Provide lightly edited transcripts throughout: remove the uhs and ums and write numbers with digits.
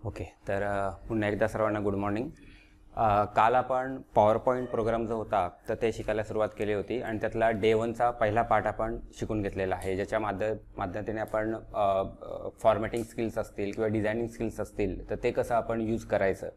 Okay, तर पुन्हा एकदा सर्वांना गुड मॉर्निंग. काल आपण पॉवर पॉईंट प्रोग्राम जो होता तर ते शिकायला सुरुवात केली होती आणि त्यातला डे 1चा पहिला पार्ट आपण शिकून घेतलेला आहे, ज्याच्या माध्यमातून आपण फॉर्मॅटिंग स्किल्स असतील किंवा डिझायनिंग स्किल्स असतील तर ते कसं आपण यूज करायचं,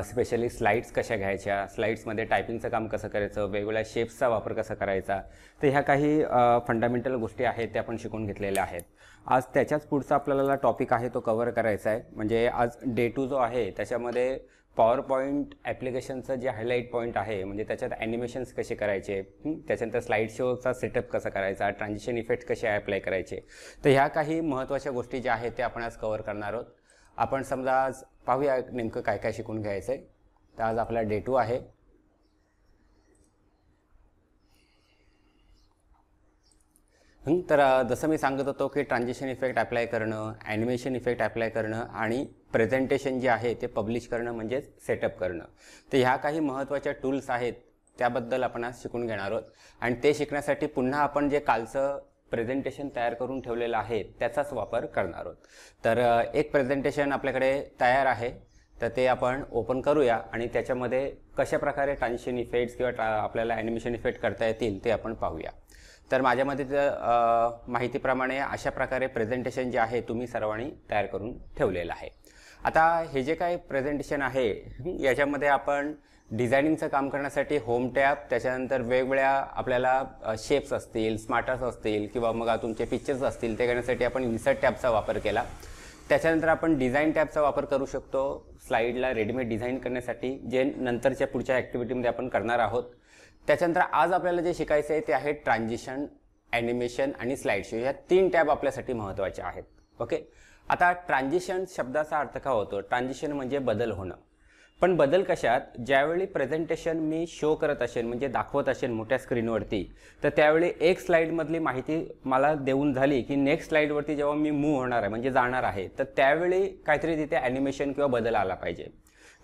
स्पेशली स्लाईड्स कशा घ्यायच्या, स्लाईड्समध्ये टायपिंगचं काम कसं करायचं, वेगवेगळ्या शेप्सचा वापर कसा करायचा, तर ह्या काही फंडामेंटल गोष्टी आहेत त्या आपण शिकून घेतलेल्या आहेत. आज त्याच्याच पुढचा आपल्याला टॉपिक आहे तो कव्हर करायचा आहे. म्हणजे आज डे 2 जो आहे त्याच्यामध्ये पॉवर पॉईंट ॲप्लिकेशनचं जे हायलाईट पॉईंट आहे, म्हणजे त्याच्यात ॲनिमेशन्स कसे करायचे, त्याच्यानंतर स्लाईड शोचा सेटअप कसा करायचा, ट्रान्झिशन इफेक्ट कसे अप्लाय करायचे, तर ह्या काही महत्त्वाच्या गोष्टी ज्या आहेत त्या आपण आज कव्हर करणार आहोत. आपण समजा आज पाहूया नेमकं काय काय शिकून घ्यायचं आहे. तर आज आपला डे 2 आहे. तर जसं मी सांगत होतो की ट्रान्झिशन इफेक्ट अप्लाय करणं, ॲनिमेशन इफेक्ट अप्लाय करणं आणि प्रेझेंटेशन जे आहे ते पब्लिश करणं म्हणजेच सेटअप करणं, तर ह्या काही महत्त्वाच्या टूल्स आहेत त्याबद्दल आपण आज शिकून घेणार आहोत. आणि ते शिकण्यासाठी पुन्हा आपण जे कालचं प्रेझेंटेशन तयार करून ठेवलेलं आहे त्याचाच वापर करणार आहोत. तर एक प्रेझेंटेशन आपल्याकडे तयार आहे, तर ते आपण ओपन करूया आणि त्याच्यामध्ये कशा प्रकारे ट्रान्झिशन इफेक्ट्स किंवा आपल्याला ॲनिमेशन इफेक्ट करता येतील ते आपण पाहूया. तर माझ्यामध्ये माहितीप्रमाणे अशा प्रकारे प्रेझेंटेशन जे आहे तुम्ही सर्वांनी तयार करून ठेवलेलं आहे. आता हे जे काही प्रेझेंटेशन आहे याच्यामध्ये आपण डिझायनिंगचं काम करण्यासाठी होम टॅब, त्याच्यानंतर वेगवेगळ्या आपल्याला शेप्स असतील, स्मार्टर्स असतील किंवा मग तुमचे पिक्चर्स असतील ते करण्यासाठी आपण इन्सर्ट टॅबचा वापर केला. त्याच्यानंतर आपण डिझाईन टॅबचा वापर करू शकतो स्लाईडला रेडीमेड डिझाईन करण्यासाठी, जे नंतरच्या पुढच्या ॲक्टिव्हिटीमध्ये आपण करणार आहोत. त्याच्यानंतर आज आपल्याला जे शिकायचं आहे ते आहे ट्रान्झिशन, ॲनिमेशन आणि स्लाईड शो. या 3 टॅब आपल्यासाठी महत्त्वाचे आहेत. ओके, आता ट्रान्झिशन शब्दाचा अर्थ काय होतो? ट्रान्झिशन म्हणजे बदल होणं. पण बदल कशात? ज्यावेळी प्रेझेंटेशन मी शो करत असेल म्हणजे दाखवत असेल मोठ्या स्क्रीनवरती, तर त्यावेळी एक स्लाईडमधली माहिती मला देऊन झाली की नेक्स्ट स्लाईडवरती जेव्हा मी मूव्ह होणार आहे म्हणजे जाणार आहे, तर त्यावेळी काहीतरी तिथे ॲनिमेशन किंवा बदल आला पाहिजे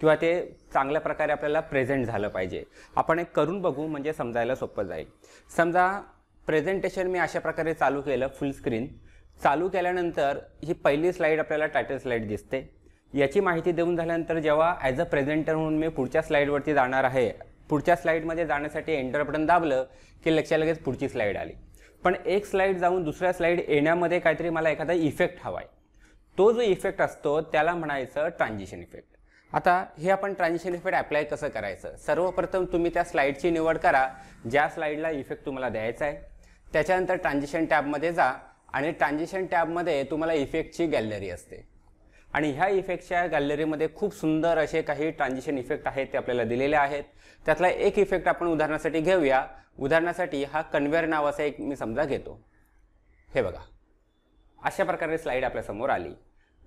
किंवा ते चांगल्या प्रकारे आपल्याला प्रेझेंट झालं पाहिजे. आपण एक करून बघू म्हणजे समजायला सोपं जाईल. समजा प्रेझेंटेशन मी अशा प्रकारे चालू केलं, फुल स्क्रीन चालू केल्यानंतर ही पहिली स्लाईड आपल्याला टायटल स्लाईड दिसते. याची माहिती देऊन झाल्यानंतर जेव्हा ॲज अ प्रेझेंटर म्हणून मी पुढच्या स्लाईडवरती जाणार आहे, पुढच्या स्लाईडमध्ये जाण्यासाठी एंटर बटन दाबलं की लगेच पुढची स्लाईड आली. पण एक स्लाईड जाऊन दुसऱ्या स्लाईड येण्यामध्ये काहीतरी मला एखादा इफेक्ट हवा आहे. तो जो इफेक्ट असतो त्याला म्हणायचं ट्रान्झिशन इफेक्ट. आता हे आपण ट्रान्झिशन इफेक्ट अप्लाय कसं करायचं? सर्वप्रथम तुम्ही त्या स्लाईडची निवड करा ज्या स्लाईडला इफेक्ट तुम्हाला द्यायचा आहे. त्याच्यानंतर ट्रान्झिशन टॅबमध्ये जा आणि ट्रान्झिशन टॅबमध्ये तुम्हाला इफेक्टची गॅलरी असते आणि ह्या इफेक्टच्या गॅलरीमध्ये खूप सुंदर असे काही ट्रान्झिशन इफेक्ट आहेत ते आपल्याला दिलेले आहेत. त्यातला एक इफेक्ट आपण उदाहरणासाठी घेऊया. उदाहरणासाठी हा कन्व्हेअर नावाचा एक मी समजा घेतो. हे बघा, अशा प्रकारे स्लाईड आपल्यासमोर आली.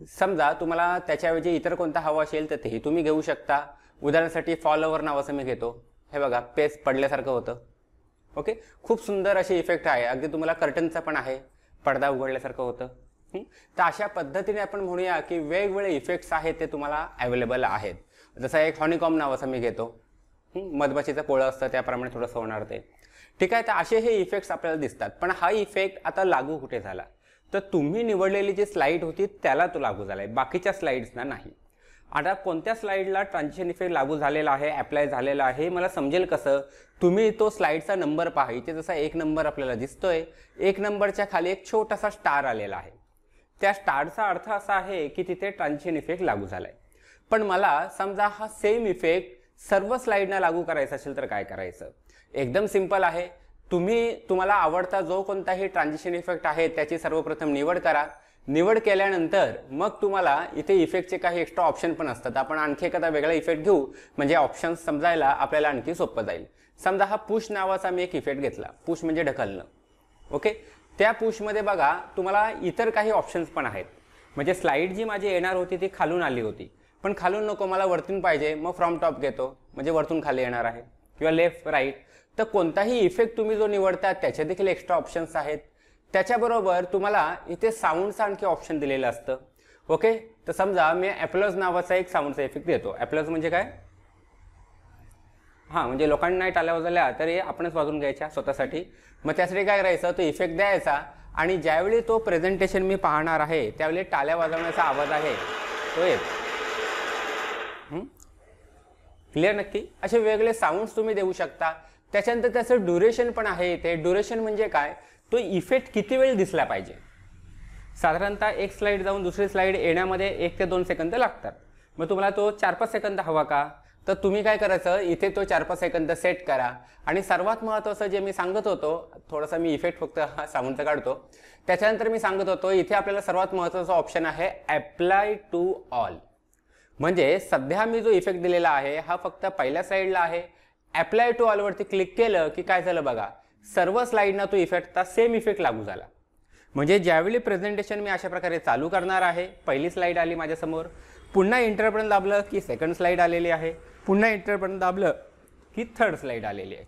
समजा तुम्हाला त्याच्याऐवजी इतर कोणता हवा असेल तर तेही तुम्ही घेऊ शकता. उदाहरणासाठी फॉलोवर नावाचं मी घेतो. हे बघा, पेज पडल्यासारखं होतं. ओके, खूप सुंदर असे इफेक्ट आहे. अगदी तुम्हाला कर्टनचा पण आहे, पडदा उघडल्यासारखं होतं. तर अशा पद्धतीने आपण म्हणूया की वेगवेगळे इफेक्ट्स आहेत ते तुम्हाला अवेलेबल आहेत. जसं एक हॉनिकॉम नावाचं मी घेतो. मधमाशीचं पोळं असतं त्याप्रमाणे थोडंसं होणार ते. ठीक आहे, तर असे हे इफेक्ट्स आपल्याला दिसतात. पण हा इफेक्ट आता लागू कुठे झाला? तर तुम्ही निवडलेली जी स्लाईड होती त्याला तो लागू झाला आहे, बाकीच्या स्लाईड्सना नाही. आता कोणत्या स्लाईडला ट्रान्झिशन इफेक्ट लागू झालेला आहे, अप्लाय झालेला आहे, मला समजेल कसं? तुम्ही तो स्लाईडचा नंबर पहा. इथे जसा 1 नंबर आपल्याला दिसतोय, 1 नंबरच्या खाली एक छोटासा स्टार आलेला आहे. त्या स्टारचा अर्थ असा आहे की तिथे ट्रान्झिशन इफेक्ट लागू झाला आहे. पण मला समजा हा सेम इफेक्ट सर्व स्लाईडना लागू करायचा असेल तर काय करायचं? एकदम सिंपल आहे. तुम्हाला आवडता जो कोणताही ट्रान्झिशन इफेक्ट आहे त्याची सर्वप्रथम निवड करा. निवड केल्यानंतर मग तुम्हाला इथे इफेक्टचे काही एक्स्ट्रा ऑप्शन पण असतात. आपण आणखी एखादा वेगळा इफेक्ट घेऊ म्हणजे ऑप्शन्स समजायला आपल्याला आणखी सोपं जाईल. समजा हा पुश नावाचा मी एक इफेक्ट घेतला. पुश म्हणजे ढकलणं. ओके, त्या पुशमध्ये बघा तुम्हाला इतर काही ऑप्शन्स पण आहेत. म्हणजे स्लाईड जी माझी येणार होती ती खालून आली होती, पण खालून नको, मला वरतून पाहिजे. मग फ्रॉम टॉप घेतो म्हणजे वरतून खाली येणार आहे किंवा लेफ्ट राईट. तर कोणताही इफेक्ट तुम्ही जो निवडता त्याचे देखील एक्स्ट्रा ऑप्शन्स आहेत. त्याच्याबरोबर तुम्हाला इथे साऊंडचा आणखी ऑप्शन दिलेलं असतं. ओके, तर समजा मी ॲप्लॉज नावाचा एक साऊंडचा इफेक्ट देतो. ॲप्लॉज म्हणजे काय? हां, म्हणजे लोकांनी नाही टाळ्या वाजवल्या तर हे आपणच वाजवून घ्यायच्या स्वतःसाठी. मग त्यासाठी काय करायचं? तो इफेक्ट द्यायचा आणि ज्यावेळी तो प्रेझेंटेशन मी पाहणार आहे त्यावेळी टाळ्या वाजवण्याचा आवाज आहे तो येतो. क्लिअर नक्की. असे वेगवेगळे साऊंड्स तुम्ही देऊ शकता. त्याच्यानंतर त्याचं ड्युरेशन पण आहे इथे. ड्युरेशन म्हणजे काय, तो इफेक्ट किती वेळ दिसला पाहिजे. साधारणतः एक स्लाईड जाऊन दुसरी स्लाईड येण्यामध्ये 1 ते 2 सेकंद लागतात. मग तुम्हाला तो 4-5 सेकंद हवा का, तर तुम्ही काय करायचं, इथे तो 4-5 सेकंद सेट करा. आणि सर्वात महत्त्वाचं जे मी सांगत होतो, थोडासा मी इफेक्ट फक्त साऊंडचा काढतो. त्याच्यानंतर मी सांगत होतो इथे आपल्याला सर्वात महत्त्वाचा ऑप्शन आहे अप्लाय टू ऑल. म्हणजे सध्या मी जो इफेक्ट दिलेला आहे हा फक्त पहिल्या स्लाईडला आहे. अप्लाय टू ऑलवरती क्लिक केलं की काय झालं बघा, सर्व स्लाईडना तो इफेक्टचा सेम इफेक्ट लागू झाला. म्हणजे ज्यावेळी प्रेझेंटेशन मी अशा प्रकारे चालू करणार आहे, पहिली स्लाईड आली माझ्यासमोर, पुन्हा इंटर बटन दाबलं की सेकंड स्लाईड आलेली आहे, पुन्हा इंटर बटन दाबलं की थर्ड स्लाईड आलेली आहे.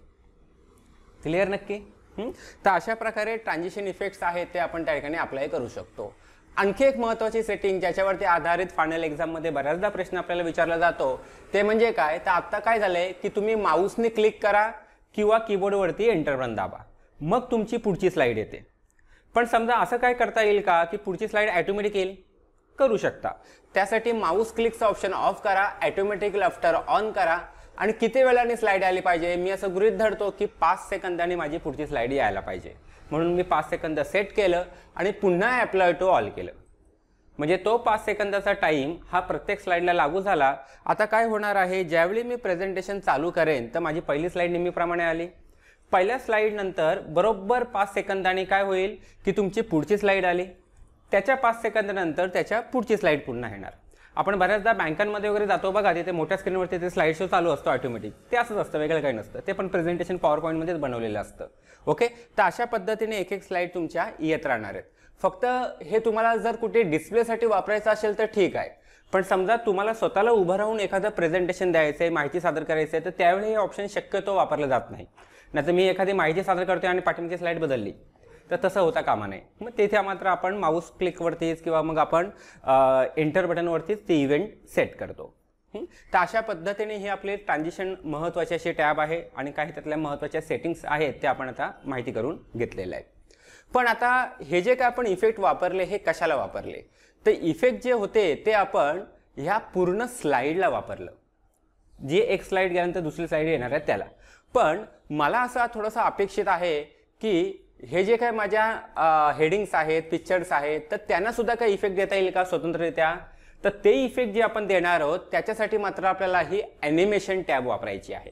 क्लिअर नक्की. तर अशा प्रकारे ट्रान्झिशन इफेक्ट्स आहेत ते आपण त्या ठिकाणी अप्लाय करू शकतो. आणखी एक महत्त्वाची सेटिंग ज्याच्यावरती आधारित फायनल एक्झाममध्ये बऱ्याचदा प्रश्न आपल्याला विचारला जातो ते म्हणजे काय, तर आत्ता काय झालंय की तुम्ही माऊसने क्लिक करा किंवा कीबोर्डवरती एंटर बटन दाबा, मग तुमची पुढची स्लाईड येते. पण समजा असं काय करता येईल का की पुढची स्लाईड ऑटोमॅटिक येईल, करू शकता. त्यासाठी माऊस क्लिकचा ऑप्शन ऑफ करा, ऑटोमॅटिक लेफ्टर ऑन करा आणि किती वेळाने स्लाईड आली पाहिजे, मी असं गृहीत धरतो की 5 सेकंदांनी माझी पुढची स्लाईड यायला पाहिजे. म्हणून मी 5 सेकंद सेट केलं आणि पुन्हा अप्लाय टू ऑल केलं. म्हणजे तो 5 सेकंदाचा टाईम हा प्रत्येक स्लाईडला लागू झाला. आता काय होणार आहे, ज्यावेळी मी प्रेझेंटेशन चालू करेन तर माझी पहिली स्लाईड नेहमीप्रमाणे आली. पहिल्या स्लाईड नंतर बरोबर 5 सेकंदांनी काय होईल की तुमची पुढची स्लाईड आली. त्याच्या 5 सेकंदानंतर त्याच्या पुढची स्लाईड पुन्हा येणार. आपण बऱ्याचदा बँकांमध्ये वगैरे जातो बघा, तिथे मोठ्या स्क्रीनवरती ते स्लाईड शो चालू असतो ऑटोमॅटिक. ते असंच असतं, वेगळं काही नसतं. ते पण प्रेझेंटेशन पॉवर पॉईंटमध्येच बनवलेलं असतं. ओके, तर अशा पद्धतीने एक एक स्लाईड तुमच्या येत राहणार आहेत. फक्त हे तुम्हाला जर कुठे डिस्प्लेसाठी वापरायचं असेल तर ठीक आहे. पण समजा तुम्हाला स्वतःला उभं राहून एखादं प्रेझेंटेशन द्यायचं आहे, माहिती सादर करायचं आहे, तर त्यावेळी हे ऑप्शन शक्यतो वापरलं जात नाही. नाहीतर मी एखादी माहिती सादर करतोय आणि पाठीमागची स्लाईड बदलली तर तसं होता कामा नये. मग तेथे मात्र आपण माऊस क्लिकवरतीच किंवा मग आपण एंटर बटनवरतीच ते इव्हेंट सेट करतो. तर अशा पद्धतीने ही आपली ट्रान्झिशन महत्त्वाची अशी टॅब आहे आणि काही त्यातल्या महत्त्वाच्या सेटिंग्स आहेत ते आपण आता माहिती करून घेतलेलं आहे. पण आता हे जे काय आपण इफेक्ट वापरले हे कशाला वापरले, तर इफेक्ट जे होते ते आपण ह्या पूर्ण स्लाईडला वापरलं. जी एक स्लाईड गेल्यानंतर दुसरी स्लाईड येणार आहे त्याला. पण मला असं थोडंसं अपेक्षित आहे की हे जे काय माझ्या हेडिंग्स आहेत, पिक्चर्स आहेत, तर त्यांना सुद्धा काही इफेक्ट देता येईल का स्वतंत्ररित्या, तर ते इफेक्ट जे आपण देणार आहोत त्याच्यासाठी मात्र आपल्याला ही ॲनिमेशन टॅब वापरायची आहे.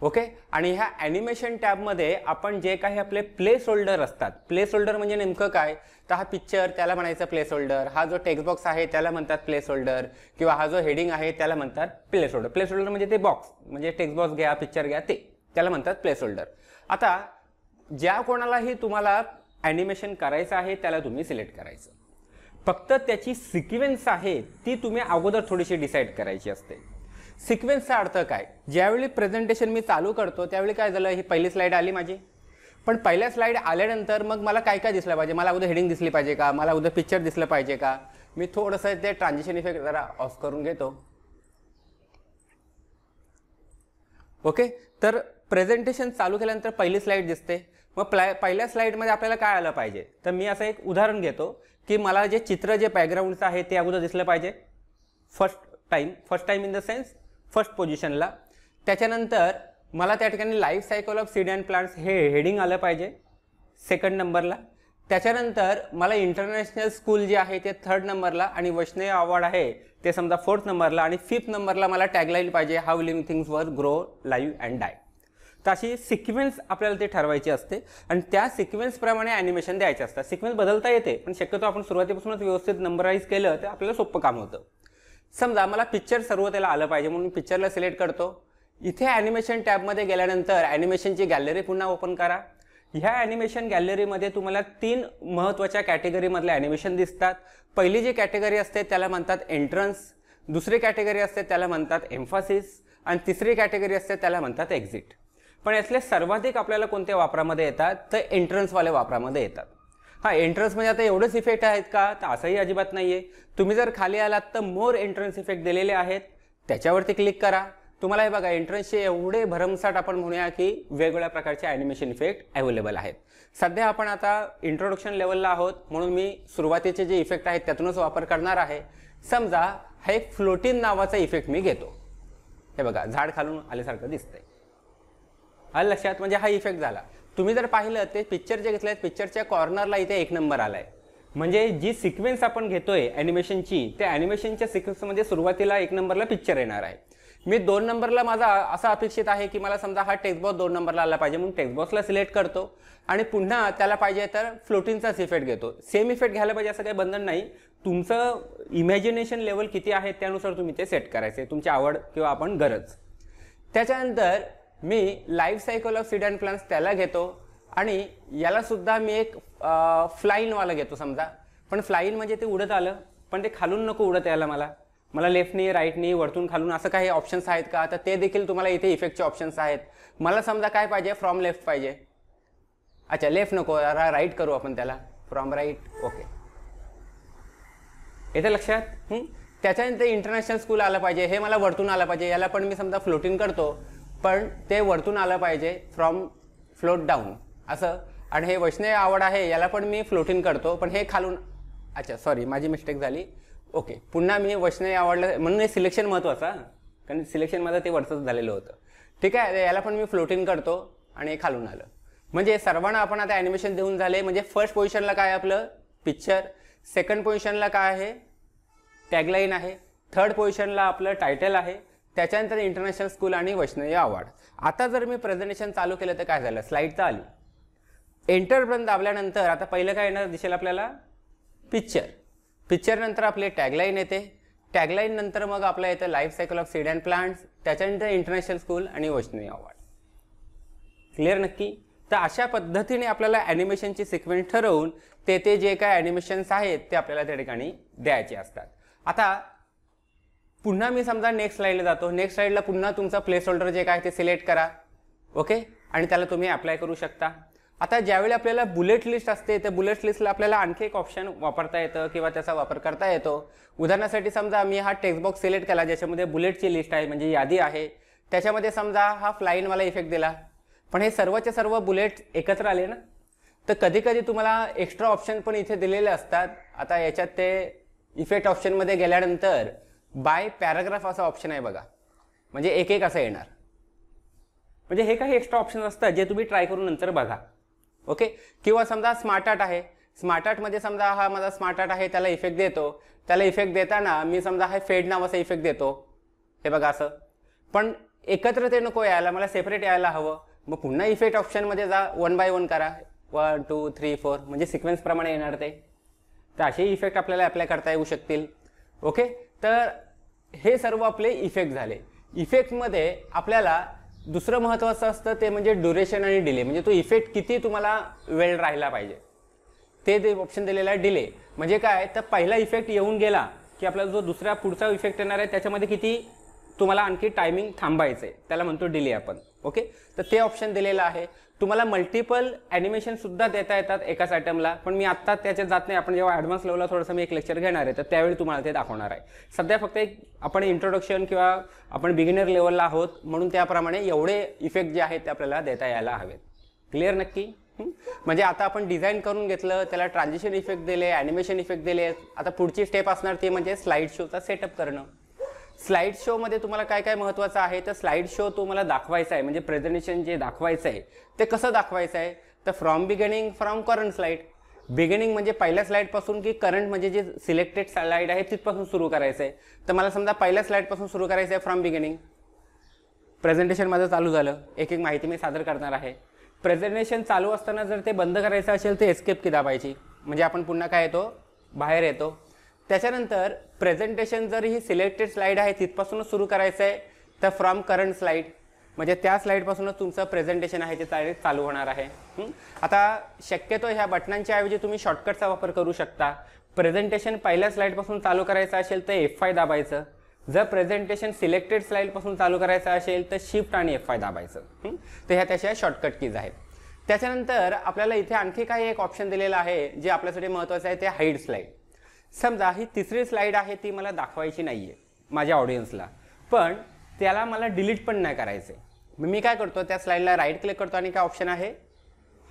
ओके, आणि ह्या ॲनिमेशन टॅबमध्ये आपण जे काही आपले प्लेस होल्डर असतात, प्लेस होल्डर म्हणजे नेमकं काय, तर हा पिक्चर त्याला म्हणायचं प्लेस होल्डर, हा जो टेक्स्ट बॉक्स आहे त्याला म्हणतात प्लेस होल्डर, किंवा हा जो हेडिंग आहे त्याला म्हणतात प्लेस होल्डर. प्लेस होल्डर म्हणजे ते बॉक्स, म्हणजे टेक्स्ट बॉक्स घ्या, पिक्चर घ्या, ते त्याला म्हणतात प्लेस होल्डर. आता ज्या कोणालाही तुम्हाला ॲनिमेशन करायचं आहे त्याला तुम्ही सिलेक्ट करायचं. फक्त त्याची सिक्वेन्स आहे ती तुम्ही अगोदर थोडीशी डिसाईड करायची असते. सिक्वेन्सचा अर्थ काय, ज्यावेळी प्रेझेंटेशन मी चालू करतो त्यावेळी काय झालं, ही पहिली स्लाईड आली माझी. पण पहिल्या स्लाईड आल्यानंतर मग मला काय काय दिसलं पाहिजे, मला अगोदर हेडिंग दिसली पाहिजे का, मला अगोदर पिक्चर दिसलं पाहिजे का. मी थोडंसं ते ट्रान्झिशन इफेक्ट जरा ऑफ करून घेतो. ओके, तर प्रेझेंटेशन चालू केल्यानंतर पहिली स्लाईड दिसते. मग पहिल्या स्लाईडमध्ये आपल्याला काय आलं पाहिजे, तर मी असं एक उदाहरण घेतो की मला जे चित्र जे बॅकग्राऊंडचं आहे ते अगोदर दिसलं पाहिजे first time in the sense first पोझिशनला. त्याच्यानंतर मला त्या ठिकाणी life cycle of seed and plants हे हेडिंग आलं पाहिजे सेकंड नंबरला. त्याच्यानंतर मला इंटरनॅशनल स्कूल जे आहे ते 3rd नंबरला आणि वैष्णव अवॉर्ड आहे ते समजा 4th नंबरला, आणि 5th नंबरला मला टॅगलाईन पाहिजे हाऊ लिव्हिंग थिंग्स वर ग्रो लाईव्ह अँड डाय. तर अशी सिक्वेन्स आपल्याला ते ठरवायची असते आणि त्या सिक्वेन्सप्रमाणे ॲनिमेशन द्यायचे असतात. सिक्वेन्स बदलता येते पण शक्यतो आपण सुरुवातीपासूनच व्यवस्थित नंबराईज केलं तर आपल्याला सोपं काम होतं. समजा मला पिक्चर सर्व त्याला आलं पाहिजे म्हणून पिक्चरला सिलेक्ट करतो. इथे ॲनिमेशन टॅबमध्ये गेल्यानंतर ॲनिमेशनची गॅलरी पुन्हा ओपन करा. ह्या ॲनिमेशन गॅलरीमध्ये तुम्हाला 3 महत्त्वाच्या कॅटेगरीमधले ॲनिमेशन दिसतात. पहिली जी कॅटेगरी असते त्याला म्हणतात एंट्रन्स, दुसरी कॅटेगरी असते त्याला म्हणतात एम्फासिस आणि तिसरी कॅटेगरी असते त्याला म्हणतात एक्झिट. पण यातले सर्वाधिक आपल्याला कोणत्या वापरामध्ये येतात तर एंट्रन्सवाल्या वापरामध्ये येतात. हा, एंट्रन्स म्हणजे आता एवढेच इफेक्ट आहेत का, तर असंही अजिबात नाही आहे. तुम्ही जर खाली आलात तर मोर एंट्रन्स इफेक्ट दिलेले आहेत, त्याच्यावरती क्लिक करा. तुम्हाला हे बघा एंट्रन्सचे एवढे भरमसाठ आपण म्हणूया की वेगवेगळ्या प्रकारचे ॲनिमेशन इफेक्ट अवेलेबल आहेत. सध्या आपण आता इंट्रोडक्शन लेवलला आहोत म्हणून मी सुरुवातीचे जे इफेक्ट आहेत त्यातूनच वापर करणार आहे. समजा हा एक फ्लोटिन नावाचा इफेक्ट मी घेतो. हे बघा झाड खालून आल्यासारखं दिसतंय. आलं लक्षात? म्हणजे हा इफेक्ट झाला. तुम्ही जर पाहिलं ते पिक्चर जे घेतलंय पिक्चरच्या कॉर्नरला इथे 1 नंबर आलाय. म्हणजे जी सिक्वेन्स आपण घेतोय ॲनिमेशनची त्या ॲनिमेशनच्या सिक्वेन्समध्ये सुरुवातीला 1 नंबरला पिक्चर येणार आहे. मी 2 नंबरला माझा असा अपेक्षित आहे की मला समजा हा टेक्स्ट बॉक्स 2 नंबरला आला पाहिजे म्हणून टेक्स्ट बॉक्सला सिलेक्ट करतो आणि पुन्हा त्याला पाहिजे तर फ्लोटिंगचाच इफेक्ट घेतो. सेम इफेक्ट घ्यायला पाहिजे असं काही बंधन नाही. तुमचं इमॅजिनेशन लेवल किती आहे त्यानुसार तुम्ही ते सेट करायचे, तुमची आवड किंवा आपण गरज. त्याच्यानंतर मी life cycle of seed and plants त्याला घेतो आणि याला सुद्धा मी एक फ्लाईनवाला घेतो समजा. पण फ्लाईन म्हणजे ते उडत आलं पण ते खालून नको उडत यायला. मला लेफ्टनी राईटनी वरतून खालून असं काही ऑप्शन्स आहेत का तर ते देखील तुम्हाला इथे इफेक्टचे ऑप्शन्स आहेत. मला समजा काय पाहिजे फ्रॉम लेफ्ट पाहिजे. अच्छा लेफ्ट नको राईट करू आपण त्याला फ्रॉम राईट. ओके येते लक्षात? त्याच्यानंतर इंटरनॅशनल स्कूल आलं पाहिजे. हे मला वरतून आलं पाहिजे. याला पण मी समजा फ्लोटिंग करतो पण ते वरतून आलं पाहिजे फ्रॉम फ्लोट डाऊन असं. आणि हे वैष्णव आवड आहे याला पण मी फ्लोटिंग करतो पण हे खालून. अच्छा सॉरी माझी मिस्टेक झाली. ओके पुन्हा मी वैष्णव आवडलं म्हणून हे सिलेक्शन महत्त्वाचं कारण सिलेक्शन माझं ते वरचंच झालेलं होतं. ठीक आहे याला पण मी फ्लोटिंग करतो आणि हे खालून आलं. म्हणजे सर्वांना आपण आता ॲनिमेशन देऊन झाले. म्हणजे फर्स्ट पोझिशनला काय आपलं पिक्चर, सेकंड पोझिशनला काय आहे टॅगलाईन आहे, थर्ड पोझिशनला आपलं टायटल आहे, त्याच्यानंतर इंटरनॅशनल स्कूल आणि वैष्णवी अवॉर्ड. आता जर मी प्रेझेंटेशन चालू केलं तर काय झालं स्लाईड तर आली. एंटर बटन दाबल्यानंतर आता पहिलं काय येणार दिसेल आपल्याला पिक्चर. पिक्चर नंतर आपले टॅगलाईन येते. टॅगलाईन नंतर मग आपलं येतं life cycle of seed and plants, त्याच्यानंतर इंटरनॅशनल स्कूल आणि वैष्णवी अवॉर्ड. क्लिअर नक्की? तर अशा पद्धतीने आपल्याला ॲनिमेशनची सिक्वेन्स ठरवून ते जे काय ॲनिमेशन्स आहेत ते आपल्याला त्या ठिकाणी द्यायचे असतात. आता पुन्हा मी समजा नेक्स्ट स्लाईडला जातो. नेक्स्ट स्लाईडला पुन्हा तुमचा प्लेस होल्डर जे काय ते सिलेक्ट करा. ओके आणि त्याला तुम्ही अप्लाय करू शकता. आता ज्यावेळी आपल्याला बुलेट लिस्ट असते त्या बुलेट लिस्टला आपल्याला आणखी एक ऑप्शन वापरता येतं किंवा त्याचा वापर करता येतो. उदाहरणासाठी समजा मी हा टेक्स्ट बॉक्स सिलेक्ट केला ज्याच्यामध्ये बुलेटची लिस्ट आहे म्हणजे यादी आहे. त्याच्यामध्ये समजा हा फ्लाईनवाला इफेक्ट दिला पण हे सर्वचे सर्व बुलेट एकत्र आले ना. तर कधी कधी तुम्हाला एक्स्ट्रा ऑप्शन पण इथे दिलेले असतात. आता याच्यात ते इफेक्ट ऑप्शनमध्ये गेल्यानंतर बाय पॅराग्राफ असा ऑप्शन आहे बघा. म्हणजे एक एक असं येणार. म्हणजे हे काही एक्स्ट्रा ऑप्शन असतात जे तुम्ही ट्राय करून नंतर बघा. ओके किंवा समजा स्मार्ट आर्ट आहे. स्मार्ट आर्टमध्ये समजा हा माझा स्मार्ट आर्ट आहे त्याला इफेक्ट देतो. त्याला इफेक्ट देताना मी समजा हा फेड नावाचा इफेक्ट देतो. हे बघा असं. पण एकत्र ते नको यायला मला सेपरेट यायला हवं. मग पुन्हा इफेक्ट ऑप्शनमध्ये जा 1 by 1 करा 1 2 3 4 म्हणजे सिक्वेन्स प्रमाणे येणार ते. तर असे इफेक्ट आपल्याला अप्लाय करता येऊ शकतील. ओके तर हे सर्व आपले इफेक्ट झाले. इफेक्टमध्ये आपल्याला दुसरं महत्त्वाचं असतं ते म्हणजे ड्युरेशन आणि डिले. म्हणजे तो इफेक्ट किती तुम्हाला वेळ राहिला पाहिजे ते ऑप्शन दिलेला आहे डिले. म्हणजे काय तर पहिला इफेक्ट येऊन गेला की आपल्याला जो दुसरा पुढचा इफेक्ट येणार आहे त्याच्यामध्ये किती तुम्हाला आणखी टायमिंग थांबायचं आहे त्याला म्हणतो डिले आपण. ओके तर ते ऑप्शन दिलेलं आहे. तुम्हाला मल्टिपल ॲनिमेशनसुद्धा देता येतात एकाच आयटमला पण मी आत्ता त्याच्यात जात नाही. आपण जेव्हा ॲडव्हान्स लेवलला थोडंसं मी एक लेक्चर घेणार आहे तर त्यावेळी तुम्हाला ते दाखवणार आहे. सध्या फक्त एक आपण इंट्रोडक्शन किंवा आपण बिगिनर लेवलला आहोत म्हणून त्याप्रमाणे एवढे इफेक्ट जे आहेत ते आपल्याला देता यायला हवेत. क्लिअर नक्की? म्हणजे आता आपण डिझाईन करून घेतलं त्याला ट्रान्झिशन इफेक्ट दिले ॲनिमेशन इफेक्ट दिले. आता पुढची स्टेप असणार ती म्हणजे स्लाईड शोचा सेटअप करणं. स्लाईड शोमध्ये तुम्हाला काय काय महत्त्वाचं आहे तर स्लाईड शो तुम्हाला दाखवायचा आहे म्हणजे प्रेझेंटेशन जे दाखवायचं आहे ते कसं दाखवायचं आहे तर from beginning from current slide. Beginning म्हणजे पहिल्या स्लाईडपासून की करंट म्हणजे जे सिलेक्टेड स्लाईड आहे तिथपासून सुरू करायचं आहे. तर मला समजा पहिल्या स्लाईडपासून सुरू करायचं आहे फ्रॉम बिगिनिंग. प्रेझेंटेशन माझं चालू झालं एक एक माहिती मी सादर करणार आहे. प्रेझेंटेशन चालू असताना जर ते बंद करायचं असेल तर एस्केप की दाबायची म्हणजे आपण पुन्हा काय येतो बाहेर येतो. त्याच्यानंतर प्रेझेंटेशन जर ही सिलेक्टेड स्लाईड आहे तिथपासूनच सुरू करायचं आहे तर फ्रॉम करंट स्लाईड म्हणजे त्या स्लाईडपासूनच तुमचं प्रेझेंटेशन आहे ते चालू होणार आहे. आता शक्यतो ह्या बटनांच्या ऐवजी तुम्ही शॉर्टकटचा वापर करू शकता. प्रेझेंटेशन पहिल्या स्लाईडपासून चालू करायचं असेल तर F5 दाबायचं. जर प्रेझेंटेशन सिलेक्टेड स्लाईडपासून चालू करायचं असेल तर शिफ्ट आणि F5 दाबायचं. तर ह्या त्याच्या शॉर्टकट कीज आहेत. त्याच्यानंतर आपल्याला इथे आणखी काही एक ऑप्शन दिलेलं आहे जे आपल्यासाठी महत्त्वाचं आहे ते हाईड स्लाईड. समजा ही तिसरी स्लाईड आहे ती मला दाखवायची नाही आहे माझ्या ऑडियन्सला पण त्याला मला डिलीट पण नाही करायचं आहे. मी काय करतो त्या स्लाईडला राईट क्लिक करतो आणि काय ऑप्शन आहे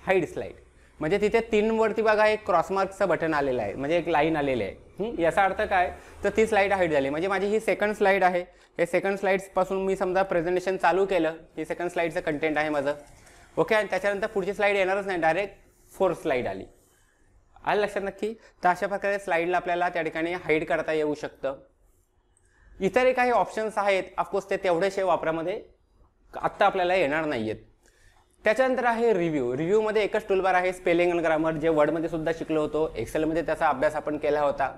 हाईड स्लाईड. म्हणजे तिथे 3 वरती बघा एक क्रॉसमार्कचं बटन आलेलं आहे, म्हणजे एक लाईन आलेली आहे. याचा अर्थ काय, तर ती स्लाईड हाईड झाली. म्हणजे माझी ही सेकंड स्लाईड आहे. हे सेकंड स्लाईड्सपासून मी समजा प्रेझेंटेशन चालू केलं, ही सेकंड स्लाईडचं कंटेंट आहे माझं. ओके, आणि त्याच्यानंतर पुढची स्लाईड येणारच नाही, डायरेक्ट 4th स्लाईड आली. आलं लक्षात नक्की. तर अशा प्रकारे स्लाईडला आपल्याला त्या ठिकाणी हाईड करता येऊ शकतं. इतरही काही ऑप्शन्स आहेत, ऑफकोर्स ते तेवढेशे वापरामध्ये आत्ता आपल्याला येणार नाही आहेत. त्याच्यानंतर आहे रिव्ह्यू. रिव्ह्यूमध्ये एकच टूलबार आहे, स्पेलिंग आणि ग्रामर, जे वर्डमध्ये सुद्धा शिकलो होतो, एक्सेलमध्ये त्याचा अभ्यास आपण केला होता.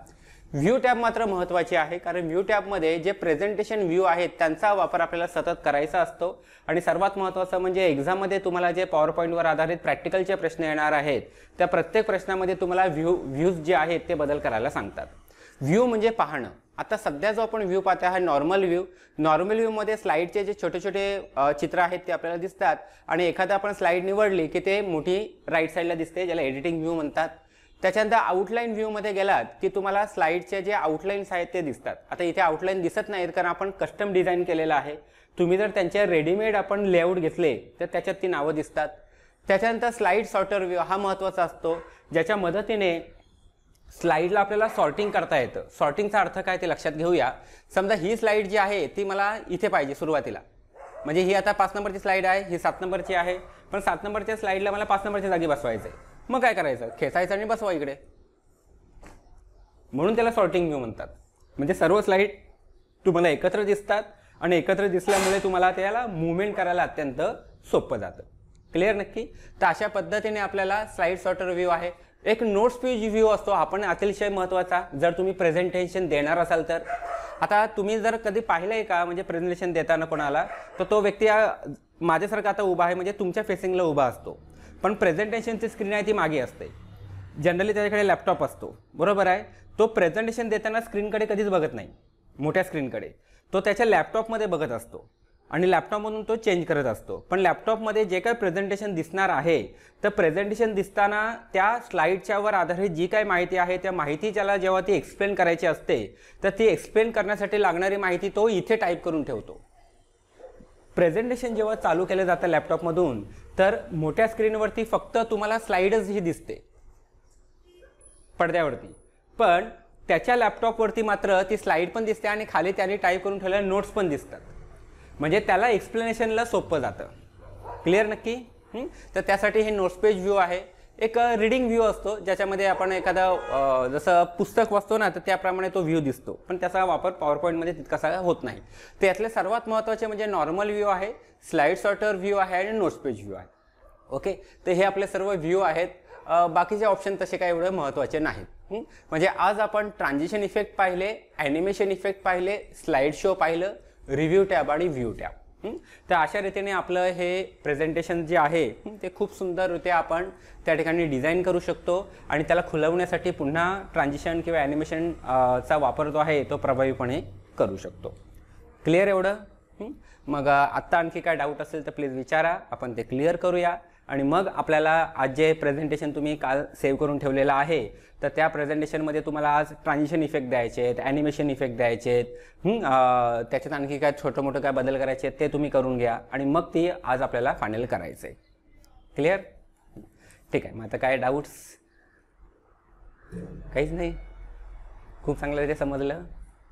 व्ह्यू टॅब मात्र महत्त्वाची आहे, कारण व्ह्यू टॅबमध्ये जे प्रेझेंटेशन व्ह्यू आहेत त्यांचा वापर आपल्याला सतत करायचा असतो. आणि सर्वात महत्त्वाचं म्हणजे एक्झाममध्ये तुम्हाला जे पॉवर पॉईंटवर आधारित प्रॅक्टिकलचे प्रश्न येणार आहेत, त्या प्रत्येक प्रश्नामध्ये तुम्हाला व्ह्यूज जे आहेत ते बदल करायला सांगतात. व्ह्यू म्हणजे पाहणं. आता सध्या जो आपण व्ह्यू पाहतो हा नॉर्मल व्ह्यू. नॉर्मल व्ह्यूमध्ये स्लाईडचे जे छोटे छोटे चित्र आहेत ते आपल्याला दिसतात, आणि एखादा आपण स्लाईड निवडली की ते मोठी राईट साईडला दिसते, ज्याला एडिटिंग व्ह्यू म्हणतात. त्याच्यानंतर आउटलाईन व्ह्यूमध्ये गेलात की तुम्हाला स्लाईडचे जे आउटलाईन्स आहेत ते दिसतात. आता इथे आउटलाईन दिसत नाहीत कारण आपण कस्टम डिझाईन केलेलं आहे. तुम्ही जर त्यांचे रेडीमेड आपण लेआउट घेतले तर त्याच्यात ती नावं दिसतात. त्याच्यानंतर स्लाईड सॉर्टर व्ह्यू हा महत्त्वाचा असतो, ज्याच्या मदतीने स्लाईडला आपल्याला सॉर्टिंग करता येतं. सॉर्टिंगचा अर्थ काय ते लक्षात घेऊया. समजा ही स्लाईड जी आहे ती मला इथे पाहिजे सुरुवातीला, म्हणजे ही आता 5 नंबरची स्लाईड आहे, ही 7 नंबरची आहे, पण 7 नंबरच्या स्लाईडला मला 5 नंबरच्या जागी बसवायचं आहे. मग काय करायचं, खेचायचं आणि बसवा इकडे. म्हणून त्याला सॉर्टिंग व्ह्यू म्हणतात. म्हणजे सर्व स्लाईड तुम्हाला एकत्र दिसतात, आणि एकत्र दिसल्यामुळे तुम्हाला त्याला मुवमेंट करायला अत्यंत सोपं जातं. क्लिअर नक्की. तर अशा पद्धतीने आपल्याला स्लाईड सॉर्टर व्ह्यू आहे. एक नोट्स पेज व्ह्यू असतो, हा पण अतिशय महत्त्वाचा जर तुम्ही प्रेझेंटेशन देणार असाल तर. आता तुम्ही जर कधी पाहिलंय का, म्हणजे प्रेझेंटेशन देताना कोणाला, तर तो व्यक्ती माझ्यासारखा आता उभा आहे, म्हणजे तुमच्या फेसिंगला उभा असतो, पण प्रेझेंटेशनची स्क्रीन आहे ती मागे असते. जनरली त्याच्याकडे लॅपटॉप असतो, बरोबर आहे. तो प्रेझेंटेशन देताना स्क्रीनकडे कधीच बघत नाही, मोठ्या स्क्रीनकडे. तो त्याच्या लॅपटॉपमध्ये बघत असतो, आणि लॅपटॉपमधून तो चेंज करत असतो. पण लॅपटॉपमध्ये जे काही प्रेझेंटेशन दिसणार आहे, तर प्रेझेंटेशन दिसताना त्या स्लाईडच्यावर आधारित जी काही माहिती आहे त्या माहिती त्याला जेव्हा ती एक्सप्लेन करायची असते, तर ती एक्सप्लेन करण्यासाठी लागणारी माहिती तो इथे टाईप करून ठेवतो. प्रेझेंटेशन जेव्हा चालू केलं जातं लॅपटॉपमधून, तर मोठ्या स्क्रीनवरती फक्त तुम्हाला स्लाईडच ही दिसते पडद्यावरती, पण त्याच्या लॅपटॉपवरती मात्र ती स्लाईड पण दिसते, आणि खाली त्याने टाईप करून ठेवलेल्या नोट्स पण दिसतात. म्हणजे त्याला एक्सप्लेनेशनला सोपं जातं. क्लिअर नक्की. तर त्यासाठी हे नोट्स पेज व्ह्यू आहे. एक रीडिंग व्ह्यू असतो, ज्याच्यामध्ये आपण एखादा जसं पुस्तक वाचतो ना, तर त्याप्रमाणे तो व्ह्यू दिसतो, पण त्याचा वापर पॉवर पॉईंटमध्ये तितकासा होत नाही. त्यातले सर्वात महत्त्वाचे म्हणजे नॉर्मल व्ह्यू आहे, स्लाईड सॉर्टर व्ह्यू आहे, आणि नोट्स पेज व्ह्यू आहे. ओके, तर हे आपले सर्व व्ह्यू आहेत. बाकीचे ऑप्शन तसे काही एवढे महत्त्वाचे नाहीत. म्हणजे आज आपण ट्रान्झिशन इफेक्ट पाहिले, ॲनिमेशन इफेक्ट पाहिले, स्लाईड शो पाहिलं, रिव्ह्यू टॅब आणि व्ह्यू टॅब. तर अशा रीतीने आपलं हे प्रेझेंटेशन जे आहे ते खूप सुंदररित्या आपण त्या ठिकाणी डिझाईन करू शकतो, आणि त्याला खुलवण्यासाठी पुन्हा ट्रान्झिशन किंवा ॲनिमेशन चा वापर जो आहे तो प्रभावीपणे करू शकतो. क्लिअर एवढं. मग आत्ता आणखी काय डाऊट असेल तर प्लीज विचारा, आपण ते क्लिअर करूया. आणि मग आपल्याला आज जे प्रेझेंटेशन तुम्ही काल सेव्ह करून ठेवलेलं आहे, तर त्या प्रेझेंटेशनमध्ये तुम्हाला आज ट्रान्झिशन इफेक्ट द्यायचे आहेत, ॲनिमेशन इफेक्ट द्यायचे आहेत, त्याच्यात आणखी काय छोटं मोठं काय बदल करायचे आहेत ते तुम्ही करून घ्या, आणि मग ती आज आपल्याला फायनल करायचं आहे. क्लिअर. ठीक आहे. मग आता काय डाऊट्स? काहीच नाही. खूप चांगलं ते समजलं.